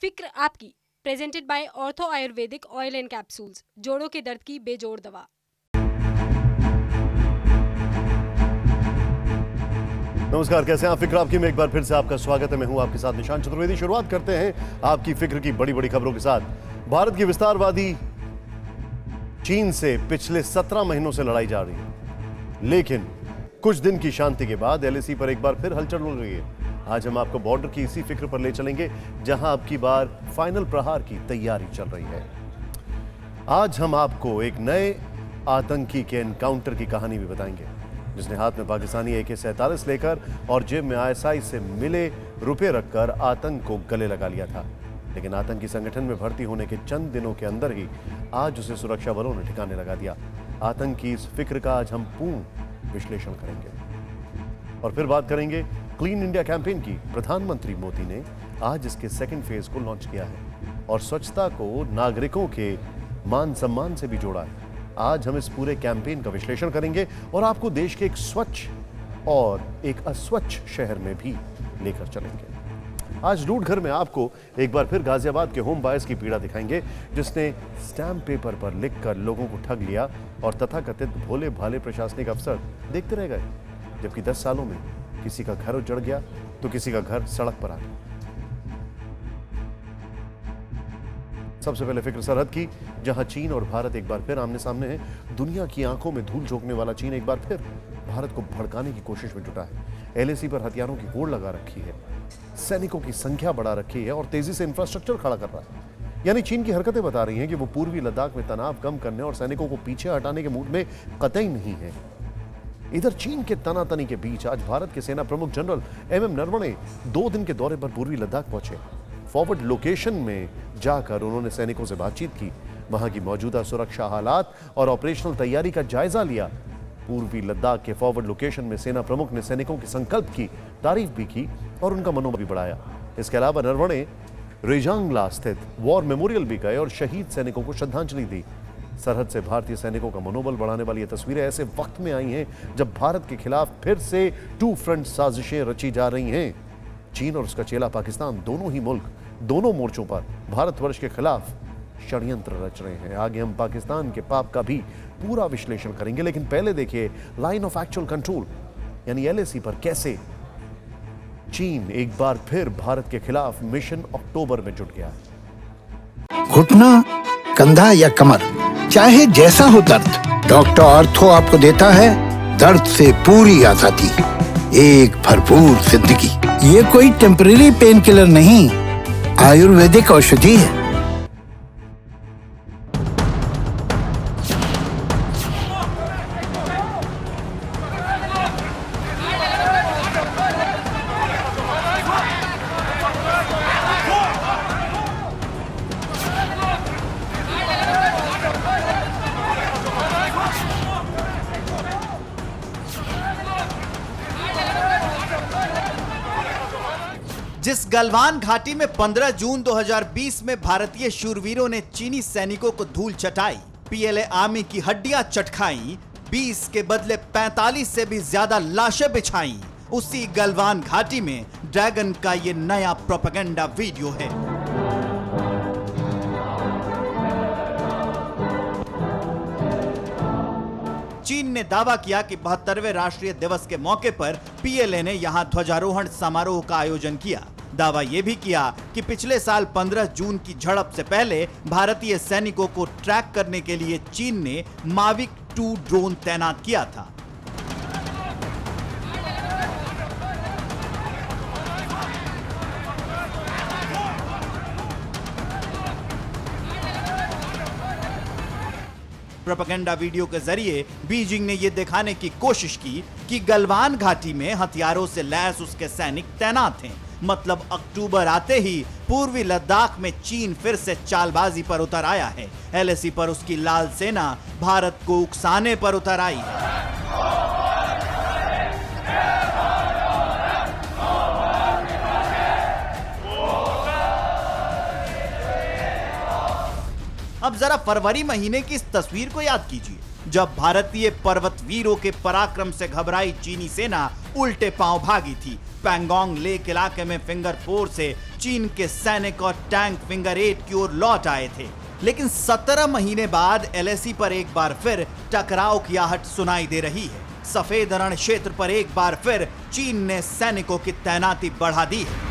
फिक्र आपकी, presented by ortho Ayurvedic oil and capsules, जोड़ों के दर्द की बेजोड़ दवा। नमस्कार, कैसे हैं आप? फिक्र आपकी में एक बार फिर से आपका स्वागत है। मैं हूं आपके साथ निशांत चतुर्वेदी। शुरुआत करते हैं आपकी फिक्र की बड़ी बड़ी खबरों के साथ। भारत की विस्तारवादी चीन से पिछले 17 महीनों से लड़ाई जा रही है, लेकिन कुछ दिन की शांति के बाद एलएसी पर एक बार फिर हलचल हो रही है। आज हम आपको बॉर्डर की इसी फिक्र पर ले चलेंगे, जहां अब की बार फाइनल प्रहार की तैयारी चल रही है। आज हम आपको एक नए आतंकी के एनकाउंटर की कहानी भी बताएंगे, जिसने हाथ में पाकिस्तानी AK-47 लेकर और जेब में ISI से मिले रुपए रखकर आतंक को गले लगा लिया था। लेकिन आतंकी संगठन में भर्ती होने के चंद दिनों के अंदर ही आज उसे सुरक्षा बलों ने ठिकाने लगा दिया। आतंक की इस फिक्र का आज हम पूर्ण विश्लेषण करेंगे और फिर बात करेंगे क्लीन इंडिया कैंपेन की। प्रधानमंत्री मोदी ने आज इसके सेकंड फेज को लॉन्च किया है और स्वच्छता को नागरिकों के मान सम्मान से भी जोड़ा है। आज हम इस पूरे कैंपेन का विश्लेषण करेंगे और आपको देश के एक स्वच्छ और एक अस्वच्छ शहर में भी लेकर चलेंगे। आज लूट घर में आपको एक बार फिर गाजियाबाद के होम बायर्स की पीड़ा दिखाएंगे, जिसने स्टैम्प पेपर पर लिखकर लोगों को ठग लिया और तथाकथित भोले भाले प्रशासनिक अफसर देखते रह गए, जबकि 10 सालों में किसी का घर उजड़ गया तो किसी का घर सड़क पर आ गया। सबसे पहले फिक्र सरहद की, जहां चीन और भारत एक बार फिर आमने सामने हैं। दुनिया की आंखों में धूल झोंकने वाला चीन एक बार फिर भारत को भड़काने की कोशिश में जुटा है। एलएसी पर हथियारों की होड़ लगा रखी है, सैनिकों की संख्या बढ़ा रखी है और तेजी से इंफ्रास्ट्रक्चर खड़ा कर रहा है। यानी चीन की हरकतें बता रही हैं कि वो पूर्वी लद्दाख में तनाव कम करने और सैनिकों को पीछे हटाने के मूड में कतई नहीं है। इधर चीन के तनातनी के बीच आज भारत के सेना प्रमुख जनरल MM नरवणे 2 दिन के दौरे पर पूर्वी लद्दाख पहुंचे। फॉरवर्ड लोकेशन में जाकर उन्होंने सैनिकों से बातचीत की, वहां की मौजूदा सुरक्षा हालात और ऑपरेशनल तैयारी का जायजा लिया। पूर्वी लद्दाख के फॉरवर्ड लोकेशन में सेना प्रमुख ने सैनिकों के संकल्प की तारीफ भी की और उनका मनोबल भी बढ़ाया। इसके अलावा नरवणे रेजांगला स्थित वॉर मेमोरियल भी गए और शहीद सैनिकों को श्रद्धांजलि दी। सरहद से भारतीय सैनिकों का मनोबल बढ़ाने वाली ये तस्वीरें ऐसे वक्त में आई हैं जब भारत के खिलाफ फिर से 2 फ्रंट साजिशें रची जा रही हैं। चीन और उसका चेला पाकिस्तान, दोनों ही मुल्क दोनों मोर्चों पर भारतवर्ष के खिलाफ षड्यंत्र रच रहे हैं। आगे हम पाकिस्तान के पाप का भी पूरा विश्लेषण करेंगे, लेकिन पहले देखिए लाइन ऑफ एक्चुअल कंट्रोल यानी LAC पर कैसे चीन एक बार फिर भारत के खिलाफ मिशन अक्टूबर में जुट गया है। घुटना, कंधा या कमर, चाहे जैसा हो दर्द, डॉक्टर ऑर्थो आपको देता है दर्द से पूरी आजादी, एक भरपूर जिंदगी। ये कोई टेम्परेरी पेन किलर नहीं, आयुर्वेदिक औषधि है। जिस गलवान घाटी में 15 जून 2020 में भारतीय शूरवीरों ने चीनी सैनिकों को धूल चटाई, PLA आर्मी की हड्डियां चटखाई, 20 के बदले 45 से भी ज्यादा लाशें बिछाई, उसी गलवान घाटी में ड्रैगन का ये नया प्रोपेगेंडा वीडियो है। चीन ने दावा किया कि 72वें राष्ट्रीय दिवस के मौके पर PLA ने यहां ध्वजारोहण समारोह का आयोजन किया। दावा यह भी किया कि पिछले साल 15 जून की झड़प से पहले भारतीय सैनिकों को ट्रैक करने के लिए चीन ने माविक 2 ड्रोन तैनात किया था। प्रोपेगेंडा वीडियो के जरिए बीजिंग ने यह दिखाने की कोशिश की कि गलवान घाटी में हथियारों से लैस उसके सैनिक तैनात हैं। मतलब अक्टूबर आते ही पूर्वी लद्दाख में चीन फिर से चालबाजी पर उतर आया है। LAC पर उसकी लाल सेना भारत को उकसाने पर उतर आई है। अब जरा फरवरी महीने की इस तस्वीर को याद कीजिए। जब भारतीय पर्वतवीरों के पराक्रम से घबराई चीनी सेना उल्टे पांव भागी थी। पैंगोंग लेक इलाके में फिंगर 4 से चीन के सैनिक और टैंक फिंगर 8 की ओर लौट आए थे, लेकिन 17 महीने बाद एलएसी पर एक बार फिर टकराव की आहट सुनाई दे रही है। सफेद रण क्षेत्र पर एक बार फिर चीन ने सैनिकों की तैनाती बढ़ा दी है।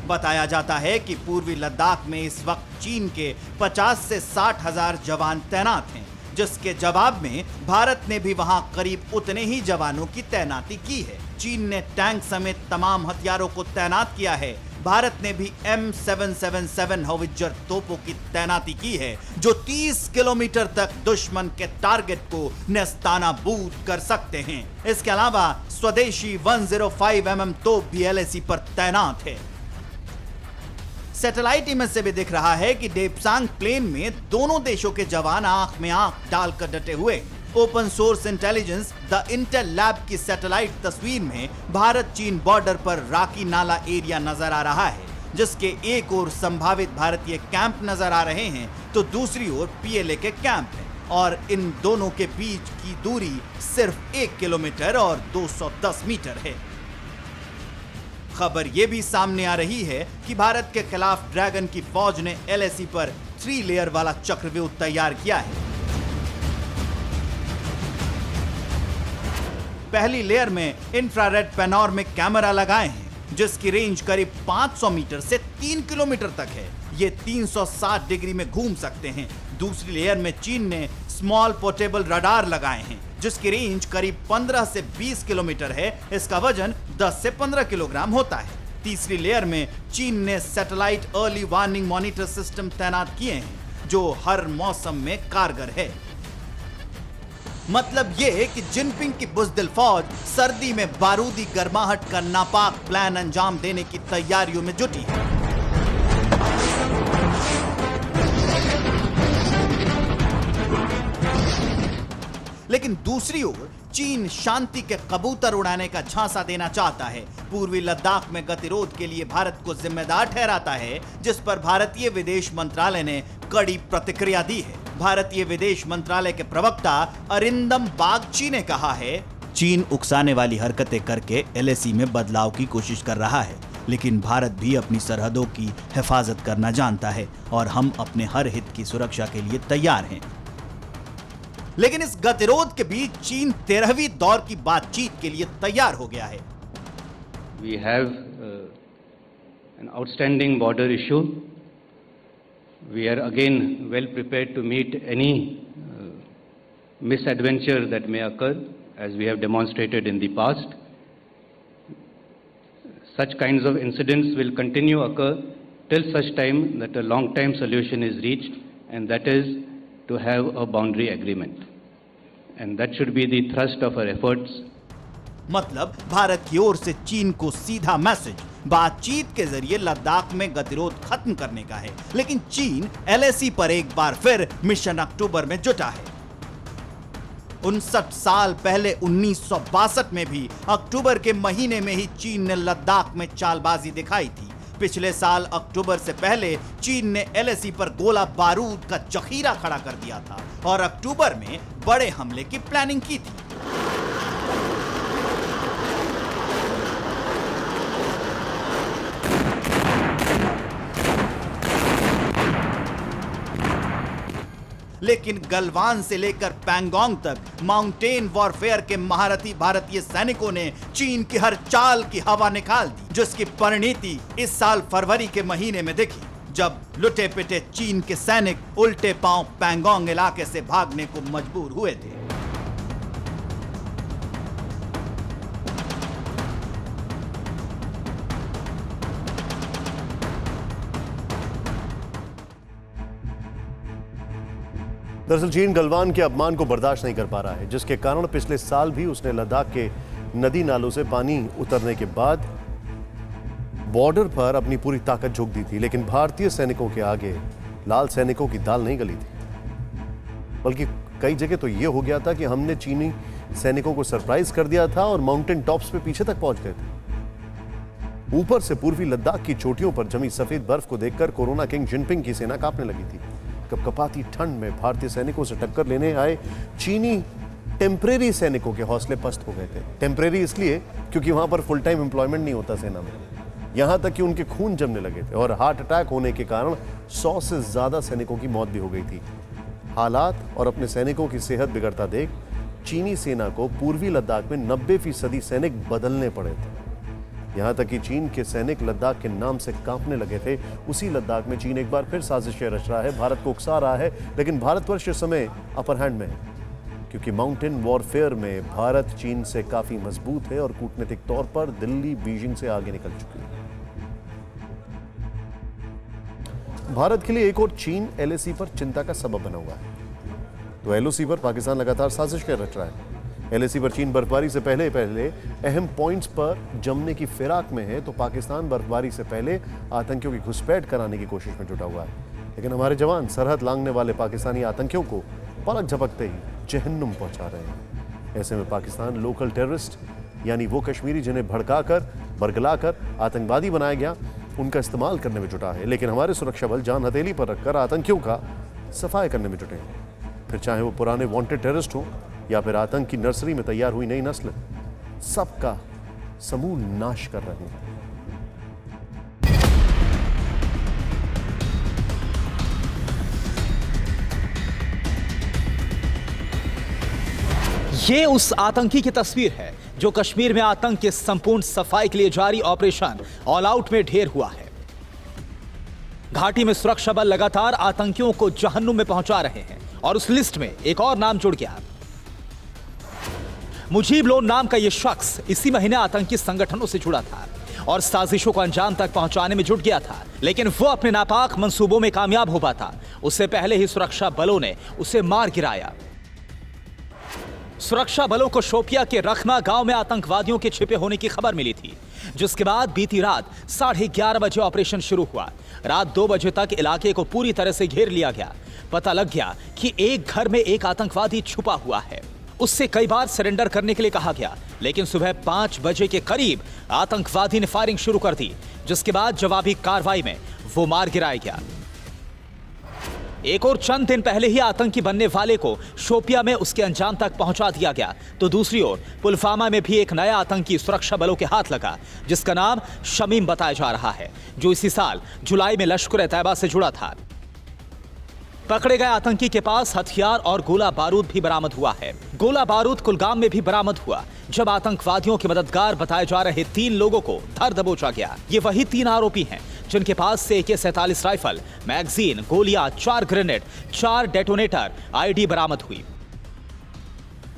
बताया जाता है कि पूर्वी लद्दाख में इस वक्त चीन के 50 से 60 हजार जवान तैनात हैं, जिसके जवाब में भारत ने भी वहां करीब उतने ही जवानों की तैनाती की है। चीन ने टैंक समेत तमाम हथियारों को तैनात किया है। भारत ने भी M777 हौवित्जर तोपों की तैनाती की है, जो 30 किलोमीटर तक दुश्मन के टारगेट को नेस्तानाबूद कर सकते हैं। इसके अलावा स्वदेशी 105 mm तोप भी एलएसी पर तैनात है। सैटेलाइट इमेज से भी दिख रहा है कि डेप्सांग प्लेन में दोनों देशों के जवान आंख में आंख डालकर डटे हुए। Open source intelligence the Intel lab की सैटेलाइट तस्वीर में भारत चीन बॉर्डर पर राकी नाला एरिया नजर आ रहा है, जिसके एक ओर संभावित भारतीय कैंप नजर आ रहे हैं तो दूसरी ओर पीएलए के कैंप हैं, और इन दोनों के बीच की दूरी सिर्फ 1 किलोमीटर और 210 मीटर है। खबर यह भी सामने आ रही है कि भारत के खिलाफ ड्रैगन की फौज ने एलएसी पर 3 लेयर वाला चक्रव्यूह तैयार किया है। पहली लेयर में इंफ्रारेड पैनोरामिक कैमरा लगाए हैं, जिसकी रेंज करीब 500 मीटर से 3 किलोमीटर तक है। ये 360 डिग्री में घूम सकते हैं। दूसरी लेयर में चीन ने स्मॉल पोर्टेबल रडार लगाए हैं, जिसकी रेंज करीब 15 से 20 किलोमीटर है। इसका वजन 10 से 15 किलोग्राम होता है। तीसरी लेयर में चीन ने satellite early warning monitor system तैनात किए हैं, जो हर मौसम में कारगर है। मतलब ये कि जिनपिंग की बुज़दिल फौज सर्दी में बारूदी गर्माहट का नापाक प्लान अंजाम देने की तैयारियों में जुटी है। लेकिन दूसरी ओर चीन शांति के कबूतर उड़ाने का झांसा देना चाहता है। पूर्वी लद्दाख में गतिरोध के लिए भारत को जिम्मेदार ठहराता है, जिस पर भारतीय विदेश मंत्रालय ने कड़ी प्रतिक्रिया दी है। भारतीय विदेश मंत्रालय के प्रवक्ता अरिंदम बागची ने कहा है, चीन उकसाने वाली हरकतें करके एलएसी में बदलाव की कोशिश कर रहा है, लेकिन भारत भी अपनी सरहदों की हिफाजत करना जानता है और हम अपने हर हित की सुरक्षा के लिए तैयार हैं। लेकिन इस गतिरोध के बीच चीन 13वीं दौर की बातचीत के लिए तैयार हो गया है। We have an outstanding border issue. We are again well prepared to meet any misadventure that may occur, as we have demonstrated in the past. Such kinds of incidents will continue to occur till such time that a long-time solution is reached, and that is to have a boundary agreement. And that should be the thrust of our efforts. मतलब भारत की ओर से चीन को सीधा message बातचीत के जरिए लद्दाख में गतिरोध खत्म करने का है। लेकिन चीन एलएसी पर एक बार फिर मिशन अक्टूबर में जुटा है। 59 साल पहले 1962 में भी अक्टूबर के महीने में ही चीन ने लद्दाख में चालबाजी दिखाई थी। पिछले साल अक्टूबर से पहले चीन ने एलएसी पर गोला बारूद का जखीरा खड़ा कर दिया था और अक्टूबर में बड़े हमले की प्लानिंग की थी। लेकिन गलवान से लेकर पैंगोंग तक माउंटेन वॉरफेयर के महारथी भारतीय सैनिकों ने चीन की हर चाल की हवा निकाल दी, जिसकी परिणति इस साल फरवरी के महीने में दिखी, जब लुटे पिटे चीन के सैनिक उल्टे पांव पैंगोंग इलाके से भागने को मजबूर हुए थे। दरअसल चीन गलवान के अपमान को बर्दाश्त नहीं कर पा रहा है, जिसके कारण पिछले साल भी उसने लद्दाख के नदी नालों से पानी उतरने के बाद बॉर्डर पर अपनी पूरी ताकत झोंक दी थी। लेकिन भारतीय सैनिकों के आगे लाल सैनिकों की दाल नहीं गली थी, बल्कि कई जगह तो यह हो गया था कि हमने चीनी सैनिकों को सरप्राइज कर दिया था और माउंटेन टॉप्स पे पीछे तक पहुंच गए थे। ऊपर से पूर्वी लद्दाख की चोटियों पर जमी सफेद बर्फ को देखकर कोरोना किंग जिनपिंग की सेना कांपने लगी थी। कपकपाती ठंड में भारतीय सैनिकों से टक्कर लेने आए चीनी टेम्परेरी सैनिकों के हौसले पस्त हो गए थे। टेम्परेरी इसलिए क्योंकि वहां पर फुल टाइम एम्प्लॉयमेंट नहीं होता सेना में। यहां तक कि उनके खून जमने लगे थे और हार्ट अटैक होने के कारण 100 से ज्यादा सैनिकों की मौत भी हो गई थी। हालात और अपने सैनिकों की सेहत बिगड़ता देख चीनी सेना को पूर्वी लद्दाख में 90% सैनिक बदलने पड़े थे। यहां तक कि चीन के सैनिक लद्दाख के नाम से कांपने लगे थे। उसी लद्दाख में चीन एक बार फिर साजिशें रच रहा है, भारत को उकसा रहा है, लेकिन भारतवर्ष इस समय अपर हैंड में है क्योंकि माउंटेन वॉरफेयर में भारत चीन से काफी मजबूत है और कूटनीतिक तौर पर दिल्ली बीजिंग से आगे निकल चुकी है। भारत के लिए एक और चीन एलएसी पर चिंता का सबब बना हुआ है। तो एलओसी पर पाकिस्तान लगातार साजिशें रच रहा है। एलएसी पर चीन बर्फबारी से पहले अहम पॉइंट्स पर जमने की फिराक में है, तो पाकिस्तान बर्फबारी से पहले आतंकियों की घुसपैठ कराने की कोशिश में जुटा हुआ है। लेकिन हमारे जवान सरहद लांघने वाले पाकिस्तानी आतंकियों को पलक झपकते ही जहन्नुम पहुंचा रहे हैं। ऐसे में पाकिस्तान लोकल टेररिस्ट यानी वो कश्मीरी जिन्हें भड़काकर बरगलाकर आतंकवादी बनाया गया, उनका इस्तेमाल करने में जुटा है। लेकिन हमारे सुरक्षा बल जान हथेली पर रखकर आतंकियों का सफाई करने में जुटे हैं। फिर चाहे वो पुराने वांटेड टेररिस्ट हो या फिर आतंक की नर्सरी में तैयार हुई नई नस्ल, सबका समूल नाश कर रहे हैं। ये उस आतंकी की तस्वीर है जो कश्मीर में आतंक के संपूर्ण सफाई के लिए जारी ऑपरेशन ऑल आउट में ढेर हुआ है। घाटी में सुरक्षा बल लगातार आतंकियों को जहन्नुम में पहुंचा रहे हैं और उस लिस्ट में एक और नाम जुड़ गया। मुजीब लोन नाम का यह शख्स इसी महीने आतंकी संगठनों से जुड़ा था और साजिशों को अंजाम तक पहुंचाने में जुट गया था, लेकिन वो अपने नापाक मंसूबों में कामयाब हो पाता उससे पहले ही सुरक्षा बलों ने उसे मार गिराया। सुरक्षा बलों को शोपिया के रखना गांव में आतंकवादियों के छिपे होने की खबर मिली थी, जिसके बाद बीती रात 11:30 बजे ऑपरेशन शुरू हुआ। रात 2 बजे तक इलाके को पूरी तरह से घेर लिया गया। पता लग गया कि एक घर में एक आतंकवादी छुपा हुआ है। उससे कई बार सरेंडर करने के लिए कहा गया, लेकिन सुबह 5 बजे के करीब आतंकवादी ने फायरिंग शुरू कर दी, जिसके बाद जवाबी कार्रवाई में वो मार गिराया गया। एक और चंद दिन पहले ही आतंकी बनने वाले को शोपिया में उसके अंजाम तक पहुंचा दिया गया, तो दूसरी ओर पुलवामा में भी एक नया आतंकी सुरक्षा बलों के हाथ लगा, जिसका नाम शमीम बताया जा रहा है, जो इसी साल जुलाई में लश्कर-ए-तैयबा से जुड़ा था। पकड़े गए आतंकी के पास हथियार और गोला बारूद भी बरामद हुआ है। गोला बारूद कुलगाम में भी बरामद हुआ, जब आतंकवादियों के मददगार बताए जा रहे 3 लोगों को धर दबोचा गया। ये वही 3 आरोपी हैं जिनके पास से AK-47 राइफल, मैगजीन, गोलियां, 4 ग्रेनेड, 4 डेटोनेटर, आईडी बरामद हुई।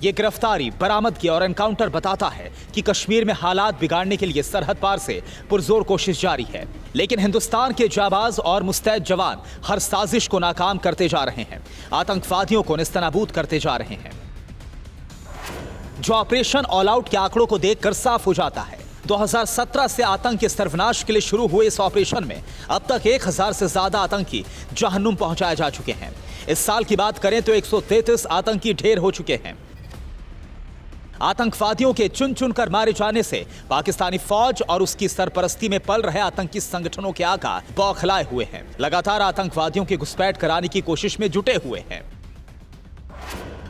ये गिरफ्तारी, बरामदगी और एनकाउंटर बताता है कि कश्मीर में हालात बिगाड़ने के लिए सरहद पार से पुरजोर कोशिश जारी है, लेकिन हिंदुस्तान के जाबाज और मुस्तैद जवान हर साजिश को नाकाम करते जा रहे हैं, आतंकवादियों को नेस्तनाबूद करते जा रहे हैं। जो ऑपरेशन ऑल आउट के आंकड़ों को देखकर साफ हो जाता है। 2017 से आतंक के सर्वनाश के लिए शुरू हुए इस ऑपरेशन में अब तक 1000 से ज्यादा आतंकी जहन्नुम पहुंचाए जा चुके हैं। इस साल की बात करें तो 133 आतंकी ढेर हो चुके हैं। आतंकवादियों के चुन चुन कर मारे जाने से पाकिस्तानी फौज और उसकी सरपरस्ती में पल रहे आतंकी संगठनों के आका बौखलाए हुए हैं, लगातार आतंकवादियों की घुसपैठ कराने की कोशिश में जुटे हुए हैं।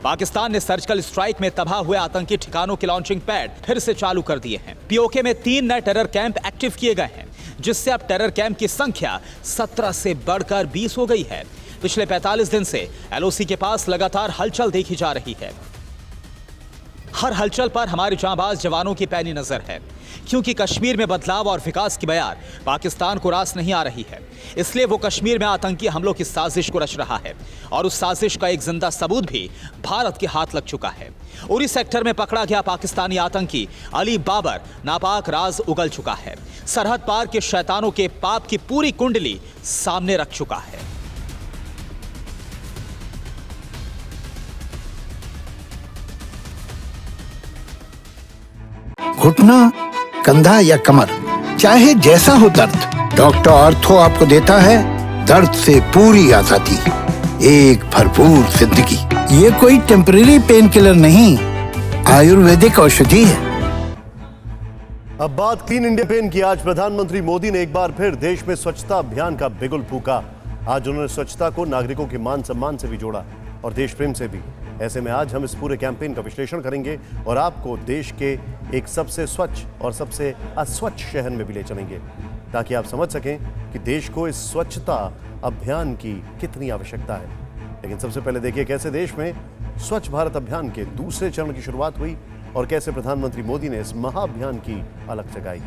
पाकिस्तान ने सर्जिकल स्ट्राइक में तबाह हुए आतंकी ठिकानों के लॉन्चिंग पैड फिर से चालू कर दिए हैं। पीओके में 3 नए टेरर कैंप एक्टिव किए गए हैं, जिससे अब टेरर कैंप की संख्या 17 से बढ़कर 20 हो गई है। पिछले 45 दिन से एलओसी के पास लगातार हलचल देखी जा रही है। हर हलचल पर हमारे जांबाज जवानों की पैनी नजर है, क्योंकि कश्मीर में बदलाव और विकास की बयार पाकिस्तान को रास नहीं आ रही है। इसलिए वो कश्मीर में आतंकी हमलों की साजिश को रच रहा है और उस साजिश का एक जिंदा सबूत भी भारत के हाथ लग चुका है। उरी सेक्टर में पकड़ा गया पाकिस्तानी आतंकी अली बाबर नापाक राज उगल चुका है। सरहद पार के शैतानों के पाप की पूरी कुंडली सामने रख चुका है। घुटना, कंधा या कमर, चाहे जैसा हो दर्द, डॉक्टर ऑर्थो आपको देता है दर्द से पूरी आजादी, एक भरपूर जिंदगी। ये कोई टेम्परेरी पेन किलर नहीं, आयुर्वेदिक औषधि है। अब बात क्लीन इंडिया कैंपेन की। आज प्रधानमंत्री मोदी ने एक बार फिर देश में स्वच्छता अभियान का बिगुल फूंका। आज उन्होंने स्वच्छता को नागरिकों के मान सम्मान से भी जोड़ा और देश प्रेम से भी। ऐसे में आज हम इस पूरे कैंपेन का विश्लेषण करेंगे और आपको देश के एक सबसे स्वच्छ और सबसे अस्वच्छ शहर में भी ले चलेंगे, ताकि आप समझ सकें कि देश को इस स्वच्छता अभियान की कितनी आवश्यकता है। लेकिन सबसे पहले देखिए कैसे देश में स्वच्छ भारत अभियान के दूसरे चरण की शुरुआत हुई और कैसे प्रधानमंत्री मोदी ने इस महाअभियान की अलख जगाई।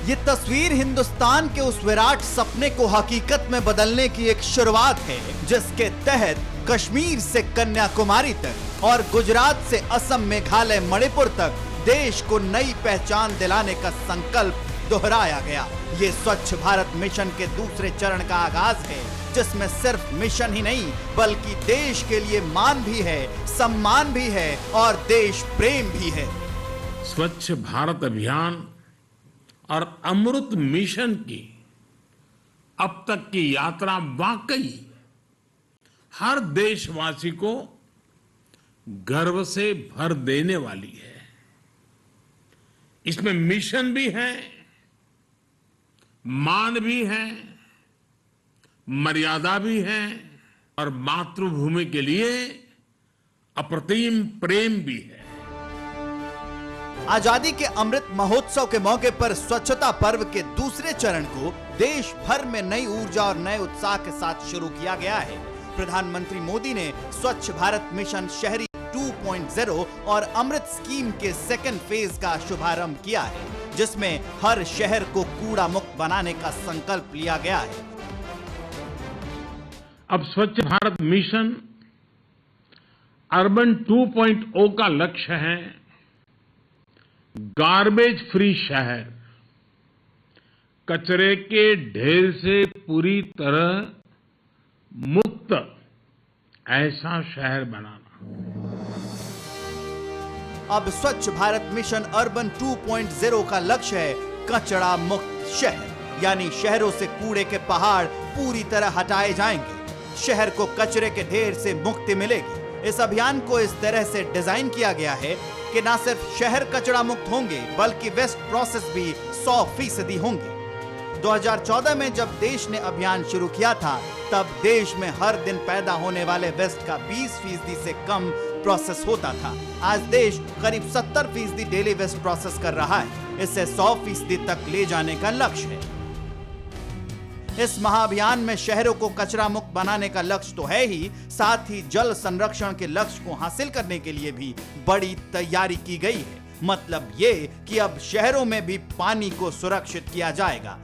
ये तस्वीर हिंदुस्तान के उस विराट सपने को हकीकत में बदलने की एक शुरुआत है, जिसके तहत कश्मीर से कन्याकुमारी तक और गुजरात से असम, मेघालय, मणिपुर तक देश को नई पहचान दिलाने का संकल्प दोहराया गया। ये स्वच्छ भारत मिशन के दूसरे चरण का आगाज है, जिसमें सिर्फ मिशन ही नहीं बल्कि देश के लिए मान भी है, सम्मान भी है और देश प्रेम भी है। स्वच्छ भारत अभियान और अमृत मिशन की अब तक की यात्रा वाकई हर देशवासी को गर्व से भर देने वाली है। इसमें मिशन भी है, मान भी है, मर्यादा भी है और मातृभूमि के लिए अप्रतिम प्रेम भी है। आजादी के अमृत महोत्सव के मौके पर स्वच्छता पर्व के दूसरे चरण को देश भर में नई ऊर्जा और नए उत्साह के साथ शुरू किया गया है। प्रधानमंत्री मोदी ने स्वच्छ भारत मिशन शहरी 2.0 और अमृत स्कीम के सेकंड फेज का शुभारंभ किया है, जिसमें हर शहर को कूड़ा मुक्त बनाने का संकल्प लिया गया है। अब स्वच्छ भारत मिशन अर्बन 2.0 का लक्ष्य है गार्बेज फ्री शहर, कचरे के ढेर से पूरी तरह मुक्त ऐसा शहर बनाना। अब स्वच्छ भारत मिशन अर्बन 2.0 का लक्ष्य है कचरा मुक्त शहर, यानी शहरों से कूड़े के पहाड़ पूरी तरह हटाए जाएंगे। शहर को कचरे के ढेर से मुक्ति मिलेगी। इस अभियान को इस तरह से डिजाइन किया गया है कि न सिर्फ शहर कचरा मुक्त होंगे बल्कि वेस्ट प्रोसेस भी 100% होंगे। 2014 में जब देश ने अभियान शुरू किया था, तब देश में हर दिन पैदा होने वाले वेस्ट का 20% से कम प्रोसेस होता था। आज देश करीब 70% डेली वेस्ट प्रोसेस कर रहा है। इसे 100% तक ले जाने का लक्ष्य है। इस महाअभियान में शहरों को कचरा मुक्त बनाने का लक्ष्य तो है ही, साथ ही जल संरक्षण के लक्ष्य को हासिल करने के लिए भी बड़ी तैयारी की गई है। मतलब ये कि अब शहरों में भी पानी को सुरक्षित किया जाएगा।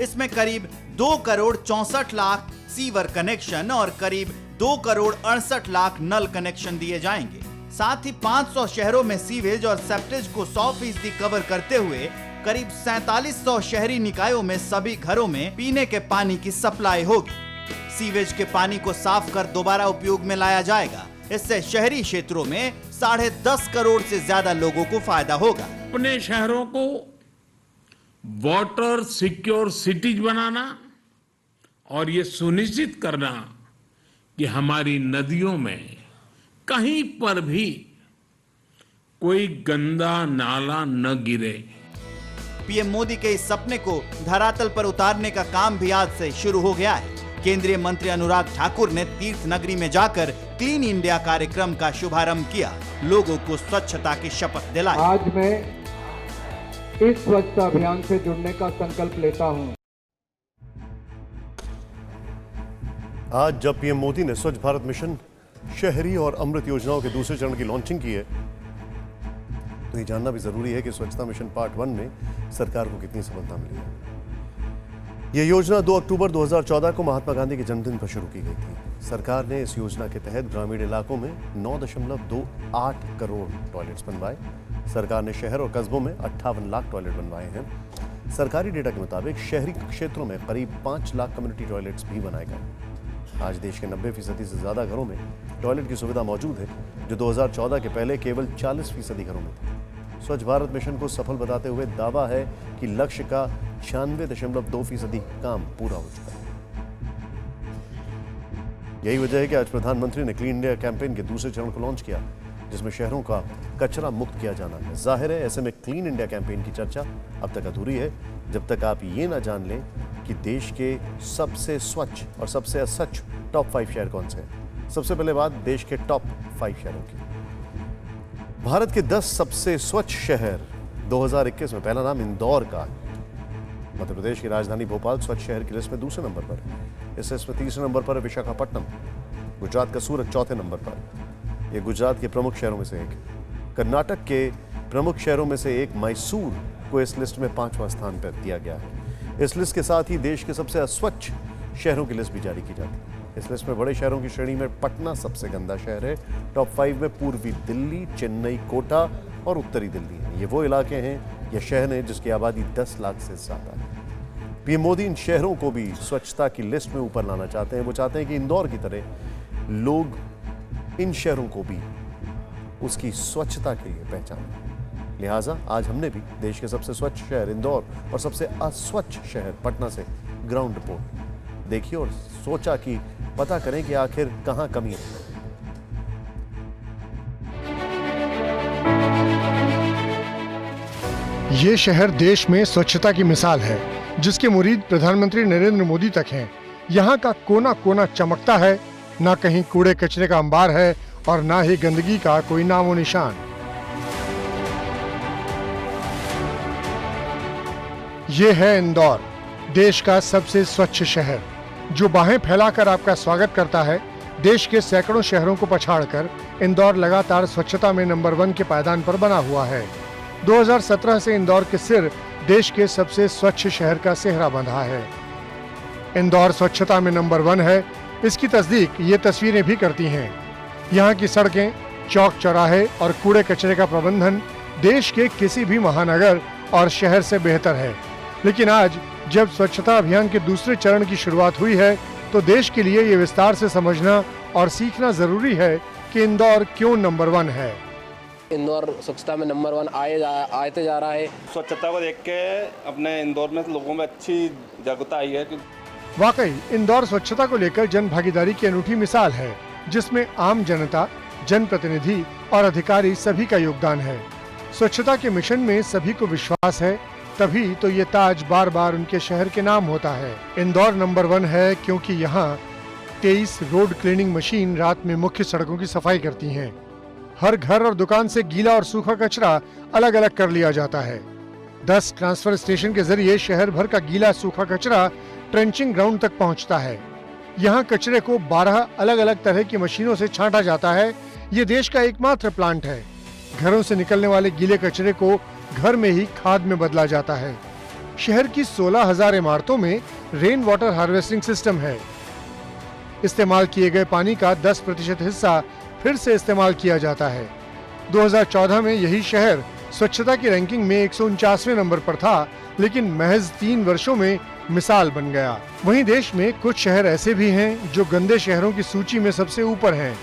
इसमें करीब 2 करोड़ 64 लाख सीवर कनेक्शन और करीब 2 करोड़ 68 लाख नल कनेक्शन दिए जाएंगे। साथ ही 500 शहरों में सीवेज और सेप्टेज को 100% कवर करते हुए करीब 4700 शहरी निकायों में सभी घरों में पीने के पानी की सप्लाई होगी। सीवेज के पानी को साफ कर दोबारा उपयोग में लाया जाएगा। इससे शहरी क्षेत्रों में 10.5 करोड़ से ज्यादा लोगों को फायदा होगा। अपने शहरों को वाटर सिक्योर सिटीज बनाना और ये सुनिश्चित करना कि हमारी नदियों में कहीं पर भी कोई गंदा नाला न गिरे। पीएम मोदी के इस सपने को धरातल पर उतारने का काम भी आज से शुरू हो गया है। केंद्रीय मंत्री अनुराग ठाकुर ने तीर्थ नगरी में जाकर क्लीन इंडिया कार्यक्रम का शुभारंभ किया, लोगों को स्वच्छता की शपथ दिलाई। आज मैं इस स्वच्छता अभियान से जुड़ने का संकल्प लेता हूं। आज जब पीएम मोदी ने स्वच्छ भारत मिशन शहरी और अमृत योजनाओं के दूसरे चरण की लॉन्चिंग की है, तो ये जानना भी जरूरी है कि स्वच्छता मिशन पार्ट 1 में सरकार को कितनी सफलता मिली है। यह योजना 2 अक्टूबर 2014 को महात्मा गांधी के जन्मदिन पर शुरू की गई थी। सरकार ने इस योजना के तहत ग्रामीण इलाकों में 9.28 करोड़ टॉयलेट्स बनवाए। सरकार ने शहर और कस्बों में 58 लाख टॉयलेट बनवाए हैं। सरकारी डेटा के मुताबिक शहरी क्षेत्रों में करीब 5 लाख कम्युनिटी टॉयलेट्स भी बनाए गए। आज देश के 90% से ज्यादा घरों में टॉयलेट की सुविधा मौजूद है, जो 2014 के पहले केवल 40% घरों में थी। स्वच्छ भारत मिशन को सफल बताते हुए दावा है कि लक्ष्य का 96.2% काम पूरा हो चुका है। यही वजह है कि आज प्रधानमंत्री ने क्लीन इंडिया कैंपेन के दूसरे चरण को लॉन्च किया, जिसमें शहरों का कचरा मुक्त किया जाना है। जाहिर है ऐसे में क्लीन इंडिया कैंपेन की चर्चा अब तक अधूरी है जब तक आप ये ना जान लें कि देश के सबसे स्वच्छ और सबसे असच्छ टॉप 5 शहर कौन से हैं। सबसे पहले बात देश के टॉप 5 शहरों की। भारत के 10 सबसे स्वच्छ शहर 2021 में पहला नाम इंदौर का है। मध्य प्रदेश की राजधानी भोपाल स्वच्छ शहर की लिस्ट में दूसरे नंबर पर है। इस लिस्ट में तीसरे नंबर पर है विशाखापट्टनम। गुजरात का सूरत चौथे नंबर पर। यह गुजरात के प्रमुख शहरों में से एक है। कर्नाटक के प्रमुख शहरों में से एक मैसूर को इस लिस्ट में 5वां स्थान पर दिया गया है। इस लिस्ट के साथ ही देश के सबसे अस्वच्छ शहरों की लिस्ट भी जारी की जाती है। इस लिस्ट में बड़े शहरों की श्रेणी में पटना सबसे गंदा शहर है। टॉप 5 में पूर्वी दिल्ली, चेन्नई, कोटा और उत्तरी दिल्ली है। ये वो इलाके हैं या शहर हैं जिसकी आबादी 10 लाख से ज्यादा है। पीएम मोदी इन शहरों को भी स्वच्छता की लिस्ट में ऊपर लाना चाहते हैं। वो चाहते हैं कि इंदौर की तरह लोग इन शहरों को भी उसकी स्वच्छता के लिए पहचानें। लिहाजा आज हमने भी देश के सबसे स्वच्छ शहर इंदौर और सबसे अस्वच्छ शहर पटना से ग्राउंड रिपोर्ट देखी और सोचा कि पता करें कि आखिर कहां कमी है। ये शहर देश में स्वच्छता की मिसाल है, जिसके मुरीद प्रधानमंत्री नरेंद्र मोदी तक हैं। यहाँ का कोना कोना चमकता है, ना कहीं कूड़े कचरे का अंबार है और ना ही गंदगी का कोई नामो निशान। ये है इंदौर, देश का सबसे स्वच्छ शहर, जो बाहें फैलाकर आपका स्वागत करता है। देश के सैकड़ों शहरों को पछाड़कर इंदौर लगातार स्वच्छता में नंबर 1 के पायदान पर बना हुआ है। 2017 से इंदौर के सिर देश के सबसे स्वच्छ शहर का सेहरा बंधा है। इंदौर स्वच्छता में नंबर 1 है, इसकी तस्दीक ये तस्वीरें भी करती हैं। यहाँ की सड़कें, चौक चौराहे और कूड़े कचरे का प्रबंधन देश के किसी भी महानगर और शहर से बेहतर है। लेकिन आज जब स्वच्छता अभियान के दूसरे चरण की शुरुआत हुई है, तो देश के लिए ये विस्तार से समझना और सीखना जरूरी है कि इंदौर क्यों नंबर 1 है। इंदौर स्वच्छता में नंबर 1 आते जा रहा है। स्वच्छता को देख के अपने इंदौर में लोगों में अच्छी जागरूकता आई है कि वाकई इंदौर स्वच्छता को लेकर जन भागीदारी की अनूठी मिसाल है, जिसमें आम जनता, जनप्रतिनिधि और अधिकारी सभी का योगदान है। स्वच्छता के मिशन में सभी को विश्वास है, तभी तो ये ताज बार बार उनके शहर के नाम होता है। इंदौर नंबर 1 है क्योंकि यहाँ 23 रोड क्लीनिंग मशीन रात में मुख्य सड़कों की सफाई करती हैं। हर घर और दुकान से गीला और सूखा कचरा अलग अलग कर लिया जाता है। 10 ट्रांसफर स्टेशन के जरिए शहर भर का गीला सूखा कचरा ट्रेंचिंग ग्राउंड तक पहुंचता है। यहाँ कचरे को 12 अलग अलग तरह की मशीनों से छांटा जाता है। ये देश का एकमात्र प्लांट है। घरों से निकलने वाले गीले कचरे को घर में ही खाद में बदला जाता है। शहर की 16,000 इमारतों में रेन वाटर हार्वेस्टिंग सिस्टम है। इस्तेमाल किए गए पानी का 10% हिस्सा फिर से इस्तेमाल किया जाता है। 2014 में यही शहर स्वच्छता की रैंकिंग में 149वें नंबर पर था, लेकिन महज 3 वर्षों में मिसाल बन गया। वहीं देश में कुछ शहर ऐसे भी हैं जो गंदे शहरों की सूची में सबसे ऊपर हैं।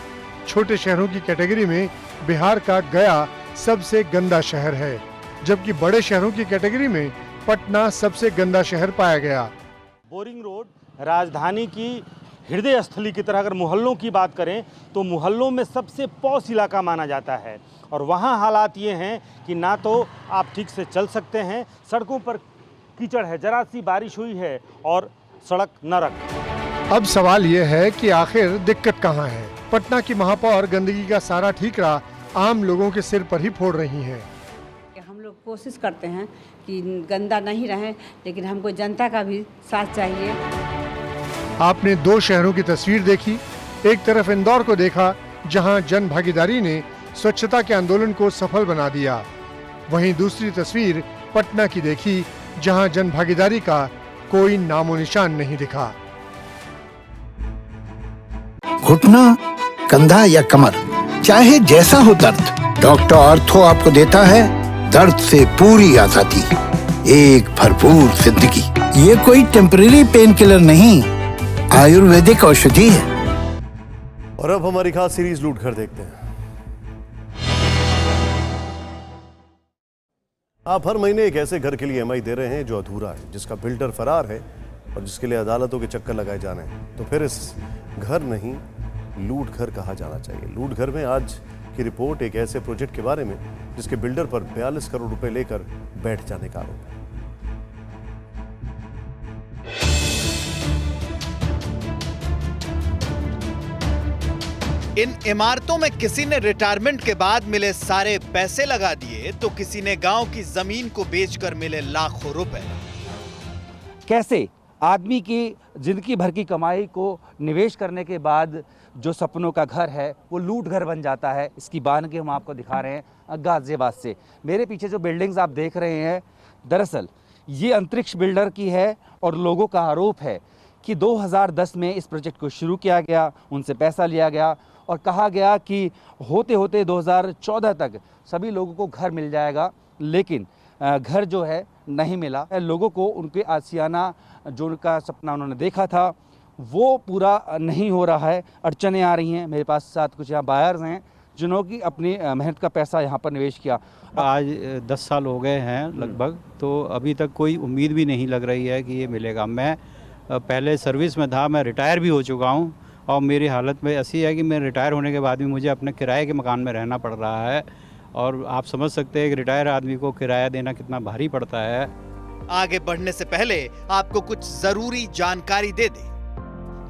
छोटे शहरों की कैटेगरी में बिहार का गया सबसे गंदा शहर है, जबकि बड़े शहरों की कैटेगरी में पटना सबसे गंदा शहर पाया गया। बोरिंग रोड राजधानी की हृदय स्थली की तरह अगर मोहल्लों की बात करें तो मोहल्लों में सबसे पॉश इलाका माना जाता है। और वहाँ हालात ये हैं कि ना तो आप ठीक से चल सकते हैं, सड़कों पर कीचड़ है, जरा सी बारिश हुई है और सड़क नरक। अब सवाल ये है कि आखिर दिक्कत कहाँ है। पटना की महापौर गंदगी का सारा ठीकरा आम लोगों के सिर पर ही फोड़ रही हैं। हम लोग कोशिश करते हैं कि गंदा नहीं रहे, लेकिन हमको जनता का भी साथ चाहिए। आपने 2 शहरों की तस्वीर देखी। एक तरफ इंदौर को देखा, जहां जन भागीदारी ने स्वच्छता के आंदोलन को सफल बना दिया। वहीं दूसरी तस्वीर पटना की देखी, जहां जन भागीदारी का कोई नामो निशान नहीं दिखा। घुटना, कंधा या कमर, चाहे जैसा हो दर्द, डॉक्टर ऑर्थो आपको देता है दर्द से पूरी आजादी, एक भरपूर जिंदगी। ये कोई टेम्परेरी पेन किलर नहीं, आयुर्वेदिक औषधि है। और अब हमारी खास सीरीज लूट कर देखते हैं। आप हर महीने एक ऐसे घर के लिए EMI दे रहे हैं जो अधूरा है, जिसका बिल्डर फरार है और जिसके लिए अदालतों के चक्कर लगाए जा रहे हैं। तो फिर इस घर नहीं, लूट घर कहा जाना चाहिए। लूट घर में आज की रिपोर्ट एक ऐसे प्रोजेक्ट के बारे में जिसके बिल्डर पर 42 करोड़ रुपए लेकर बैठ जाने का आरोप है। इन इमारतों में किसी ने रिटायरमेंट के बाद मिले सारे पैसे लगा दिए तो किसी ने गांव की जमीन को बेचकर मिले लाखों रुपए। कैसे आदमी की जिंदगी भर की कमाई को निवेश करने के बाद जो सपनों का घर है वो लूट घर बन जाता है, इसकी बानगी हम आपको दिखा रहे हैं गाजियाबाद से। मेरे पीछे जो बिल्डिंग्स आप देख रहे हैं, दरअसल ये अंतरिक्ष बिल्डर की है और लोगों का आरोप है कि 2010 में इस प्रोजेक्ट को शुरू किया गया, उनसे पैसा लिया गया और कहा गया कि होते होते 2014 तक सभी लोगों को घर मिल जाएगा, लेकिन घर जो है नहीं मिला। लोगों को उनके आशियाना जो उनका सपना उन्होंने देखा था वो पूरा नहीं हो रहा है, अड़चनें आ रही हैं। मेरे पास साथ कुछ यहाँ बायर्स हैं जिन्होंने अपनी मेहनत का पैसा यहाँ पर निवेश किया। आज 10 साल हो गए हैं लगभग, तो अभी तक कोई उम्मीद भी नहीं लग रही है कि ये मिलेगा। मैं पहले सर्विस में था, मैं रिटायर भी हो चुका हूँ और मेरी हालत में ऐसी है कि मैं रिटायर होने के बाद भी मुझे अपने किराए के मकान में रहना पड़ रहा है और आप समझ सकते हैं कि रिटायर आदमी को किराया देना कितना भारी पड़ता है। आगे बढ़ने से पहले आपको कुछ जरूरी जानकारी दे दें।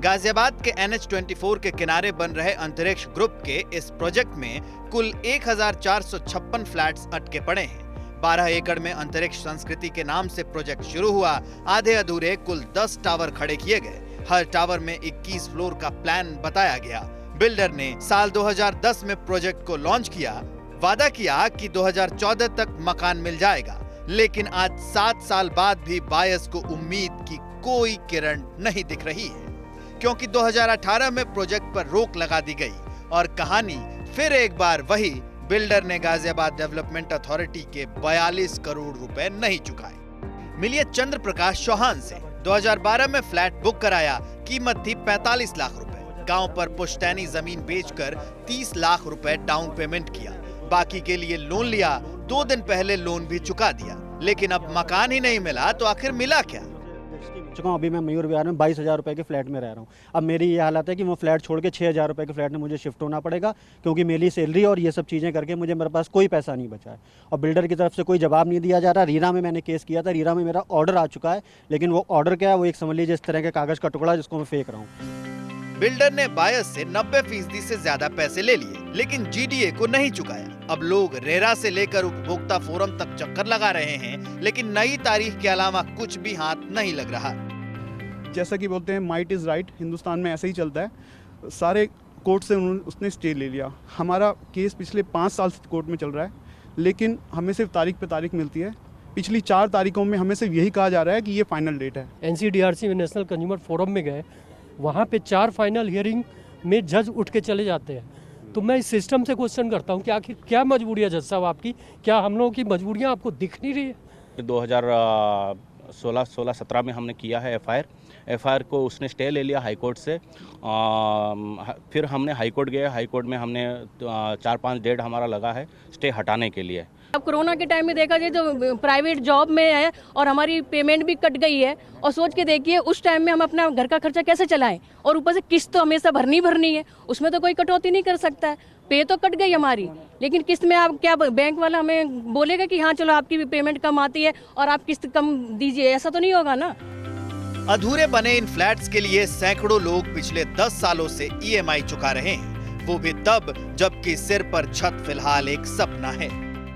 गाजियाबाद के NH24 के किनारे बन रहे अंतरिक्ष ग्रुप के इस प्रोजेक्ट में कुल 1456 फ्लैट्स अटके पड़े हैं। 12 एकड़ में अंतरिक्ष संस्कृति के नाम से प्रोजेक्ट शुरू हुआ। आधे अधूरे कुल 10 टावर खड़े किए गए। हर टावर में 21 फ्लोर का प्लान बताया गया। बिल्डर ने साल 2010 में प्रोजेक्ट को लॉन्च किया। वादा किया कि 2014 तक मकान मिल जाएगा, लेकिन आज 7 साल बाद भी बायर्स को उम्मीद की कोई किरण नहीं दिख रही है, क्योंकि 2018 में प्रोजेक्ट पर रोक लगा दी गई और कहानी फिर एक बार वही। बिल्डर ने गाजियाबाद डेवलपमेंट अथॉरिटी के 42 करोड़ रुपए नहीं चुकाए। मिलिए चंद्र प्रकाश चौहान से। 2012 में फ्लैट बुक कराया, कीमत थी 45 लाख रुपए। गांव पर पुश्तैनी जमीन बेचकर 30 लाख रुपए डाउन पेमेंट किया। बाकी के लिए लोन लिया। 2 दिन पहले लोन भी चुका दिया, लेकिन अब मकान ही नहीं मिला तो आखिर मिला क्या? चुका हूँ। अभी मैं मयूर विहार में 22,000 रुपए के फ्लैट में रह रहा हूँ। अब मेरी ये हालत है कि वो फ्लैट छोड़ के 6,000 रुपए के फ्लैट में मुझे शिफ्ट होना पड़ेगा, क्योंकि मेरी सैलरी और ये सब चीज़ें करके मेरे पास कोई पैसा नहीं बचा है और बिल्डर की तरफ से कोई जवाब नहीं दिया जा रहा। रीरा में मैंने केस किया था, रीरा में मेरा ऑर्डर आ चुका है, लेकिन वो ऑर्डर क्या है, वो एक समझ लीजिए इस तरह के कागज़ का टुकड़ा जिसको मैं फेंक रहा हूँ। बिल्डर ने बायर्स से 90% से ज्यादा पैसे ले लिए, लेकिन GDA को नहीं चुकाया। अब लोग रेरा से लेकर उपभोक्ता फोरम तक चक्कर लगा रहे हैं, लेकिन नई तारीख के अलावा कुछ भी हाथ नहीं लग रहा। जैसा कि बोलते हैं माइट इज़ राइट, हिंदुस्तान में ऐसे ही चलता है। सारे कोर्ट से उसने स्टे ले लिया। हमारा केस पिछले 5 साल से कोर्ट में चल रहा है, लेकिन हमें सिर्फ तारीख पे तारीख मिलती है। पिछली 4 तारीखों में हमें सिर्फ यही कहा जा रहा है कि ये फाइनल डेट है। NCDRC में नेशनल कंज्यूमर फोरम में गए, वहाँ पे 4 फाइनल हियरिंग में जज उठ के चले जाते हैं। तो मैं इस सिस्टम से क्वेश्चन करता हूँ कि आखिर क्या मजबूरी है जज साहब आपकी? क्या हम लोगों की मजबूरियाँ आपको दिख नहीं रही है? 2016-17 में हमने किया है FIR को उसने स्टे ले लिया हाई कोर्ट से। फिर हमने हाई कोर्ट गए, हाई कोर्ट में हमने 4-5 डेट हमारा लगा है स्टे हटाने के लिए। अब कोरोना के टाइम में देखा जाए तो प्राइवेट जॉब में है और हमारी पेमेंट भी कट गई है, और सोच के देखिए उस टाइम में हम अपना घर का खर्चा कैसे चलाएं, और ऊपर से किस्त तो हमेशा भरनी है, उसमें तो कोई कटौती नहीं कर सकता है। पे तो कट गई हमारी, लेकिन किस्त में आप क्या बैंक वाला हमें बोलेगा कि हाँ चलो आपकी भी पेमेंट कम आती है और आप किस्त कम दीजिए? ऐसा तो नहीं होगा ना। अधूरे बने इन फ्लैट्स के लिए सैकड़ों लोग पिछले 10 सालों से EMI चुका रहे हैं, वो भी तब जबकि सिर पर छत फिलहाल एक सपना है।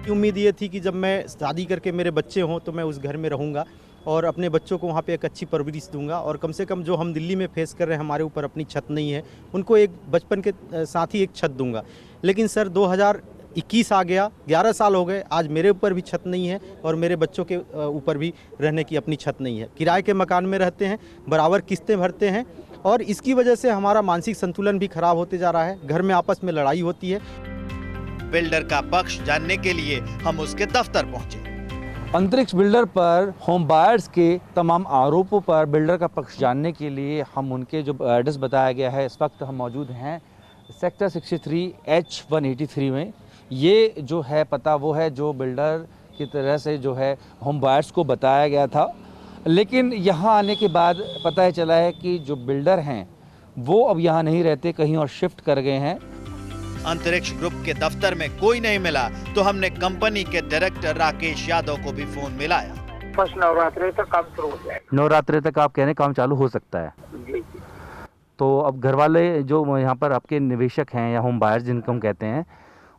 उम्मीद ये थी कि जब मैं शादी करके मेरे बच्चे हों तो मैं उस घर में रहूँगा और अपने बच्चों को वहाँ पे एक अच्छी परवरिश दूंगा, और कम से कम जो हम दिल्ली में फेस कर रहे हैं, हमारे ऊपर अपनी छत नहीं है, उनको एक बचपन के साथ ही एक छत दूंगा। लेकिन सर 2021 आ गया, 11 साल हो गए, आज मेरे ऊपर भी छत नहीं है और मेरे बच्चों के ऊपर भी रहने की अपनी छत नहीं है। किराए के मकान में रहते हैं, बराबर किस्तें भरते हैं, और इसकी वजह से हमारा मानसिक संतुलन भी खराब होते जा रहा है। घर में आपस में लड़ाई होती है। बिल्डर का पक्ष जानने के लिए हम उसके दफ्तर पहुंचे। अंतरिक्ष बिल्डर पर होम बायर्स के तमाम आरोपों पर बिल्डर का पक्ष जानने के लिए हम उनके जो एड्रेस बताया गया है, इस वक्त हम मौजूद हैं सेक्टर 63 H183 में। ये जो है पता वो है जो बिल्डर की तरह से जो है होम बायर्स को बताया गया था, लेकिन यहाँ आने के बाद पता चला है कि जो बिल्डर हैं वो अब यहाँ नहीं रहते, कहीं और शिफ्ट कर गए हैं। अंतरिक्ष ग्रुप के दफ्तर में कोई नहीं मिला तो हमने कंपनी के डायरेक्टर राकेश यादव को भी फोन मिलाया। बस नवरात्रि तक काम शुरू हो जाएगा। नवरात्रि तक आप कह रहे हैं काम चालू हो सकता है? जी। तो अब घर वाले जो यहाँ पर आपके निवेशक हैं या होम बायर्स जिनको हम कहते हैं,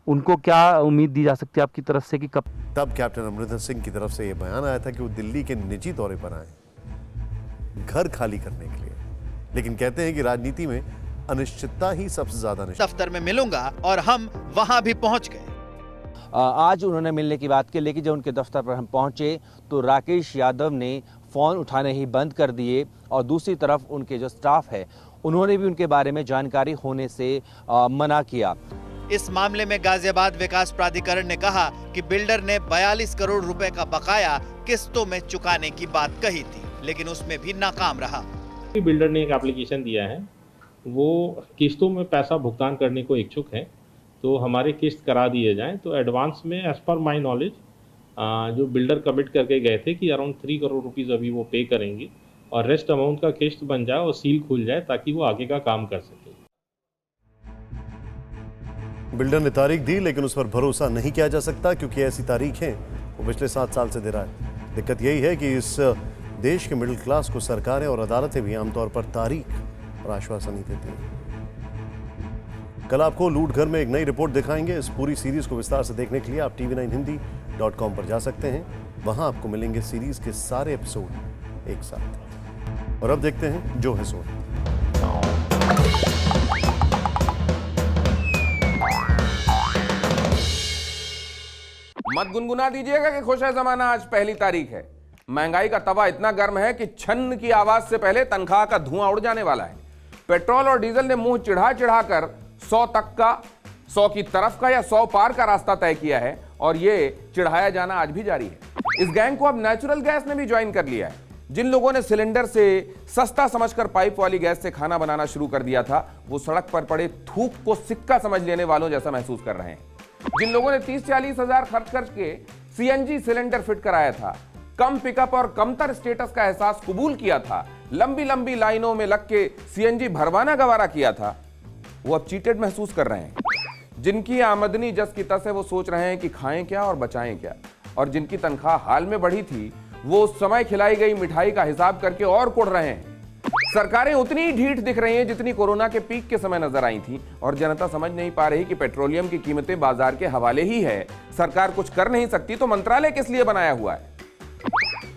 उनको क्या उम्मीद दी जा सकती है आपकी तरफ से कि कब? तब कैप्टन अमरिंदर सिंह की तरफ से यह बयान आया था कि वो दिल्ली के निजी दौरे पर आए घर खाली करने के लिए, लेकिन कहते हैं कि राजनीति में अनिश्चितता ही सबसे ज्यादा दफ्तर में मिलूंगा और हम वहां भी पहुंच गए। आज उन्होंने मिलने की बात की, लेकिन जब उनके दफ्तर पर हम पहुंचे तो राकेश यादव ने फोन उठाने ही बंद कर दिए और दूसरी तरफ उनके जो स्टाफ है उन्होंने भी उनके बारे में जानकारी होने से मना किया। इस मामले में गाजियाबाद विकास प्राधिकरण ने कहा कि बिल्डर ने 42 करोड़ रुपए का बकाया किस्तों में चुकाने की बात कही थी, लेकिन उसमें भी नाकाम रहा। बिल्डर ने एक एप्लीकेशन दिया है, वो किस्तों में पैसा भुगतान करने को इच्छुक है, तो हमारे किस्त करा दिए जाएं। तो एडवांस में एज पर माई नॉलेज जो बिल्डर कमिट करके गए थे कि अराउंड 3 करोड़ रुपीस अभी वो पे करेंगे और रेस्ट अमाउंट का किस्त बन जाए और सील खुल जाए ताकि वो आगे का काम कर सके। बिल्डर ने तारीख दी, लेकिन उस पर भरोसा नहीं किया जा सकता क्योंकि ऐसी तारीखें वो पिछले 7 साल से दे रहा है। दिक्कत यही है कि इस देश के मिडिल क्लास को सरकारें और अदालतें भी आमतौर पर तारीख और आश्वासन नहीं देती हैं। कल आपको लूट घर में एक नई रिपोर्ट दिखाएंगे। इस पूरी सीरीज को विस्तार से देखने के लिए आप tv9hindi.com पर जा सकते हैं। वहां आपको मिलेंगे सीरीज के सारे एपिसोड एक साथ। और अब देखते हैं जो है सो। मत गुनगुना दीजिएगा कि खुश है जमाना, आज पहली तारीख है। महंगाई का तवा इतना गर्म है कि छन्न की आवाज से पहले तनख्वाह का धुआं उड़ जाने वाला है। पेट्रोल और डीजल ने मुंह चिढ़ा चिढ़ा कर 100 तक का, 100 की तरफ का या 100 पार का रास्ता तय किया है और ये चिढ़ाया जाना आज भी जारी है। इस गैंग को अब नेचुरल गैस ने भी ज्वाइन कर लिया है। जिन लोगों ने सिलेंडर से सस्ता समझकर पाइप वाली गैस से खाना बनाना शुरू कर दिया था, वो सड़क पर पड़े थूक को सिक्का समझ लेने वालों जैसा महसूस कर रहे हैं। जिन लोगों ने 30-40 हजार खर्च करके सीएनजी सिलेंडर फिट कराया था, कम पिकअप और कमतर स्टेटस का एहसास कबूल किया था, लंबी लंबी लाइनों में लग के सीएनजी भरवाना गवारा किया था, वो अब चीटेड महसूस कर रहे हैं। जिनकी आमदनी जस की तस है, वो सोच रहे हैं कि खाएं क्या और बचाएं क्या। और जिनकी तनख्वाह हाल में बढ़ी थी, वो उस समय खिलाई गई मिठाई का हिसाब करके और कुढ़ रहे हैं। सरकारें उतनी ही ढीठ दिख रही हैं जितनी कोरोना के पीक के समय नजर आई थी, और जनता समझ नहीं पा रही कि पेट्रोलियम की कीमतें बाजार के हवाले ही है। सरकार कुछ कर नहीं सकती तो मंत्रालय किस लिए बनाया हुआ है?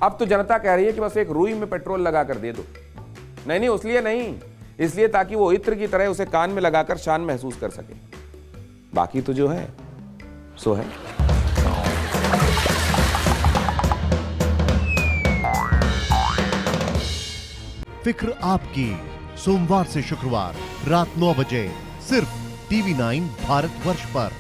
अब तो जनता कह रही है कि बस एक रुई में पेट्रोल लगा कर दे दो। नहीं, उसलिए नहीं, इसलिए ताकि वो इत्र की तरह उसे कान में लगाकर शान महसूस कर सके। बाकी तो जो है सो है। फिक्र आपकी, सोमवार से शुक्रवार रात 9 बजे सिर्फ TV9 भारतवर्ष पर।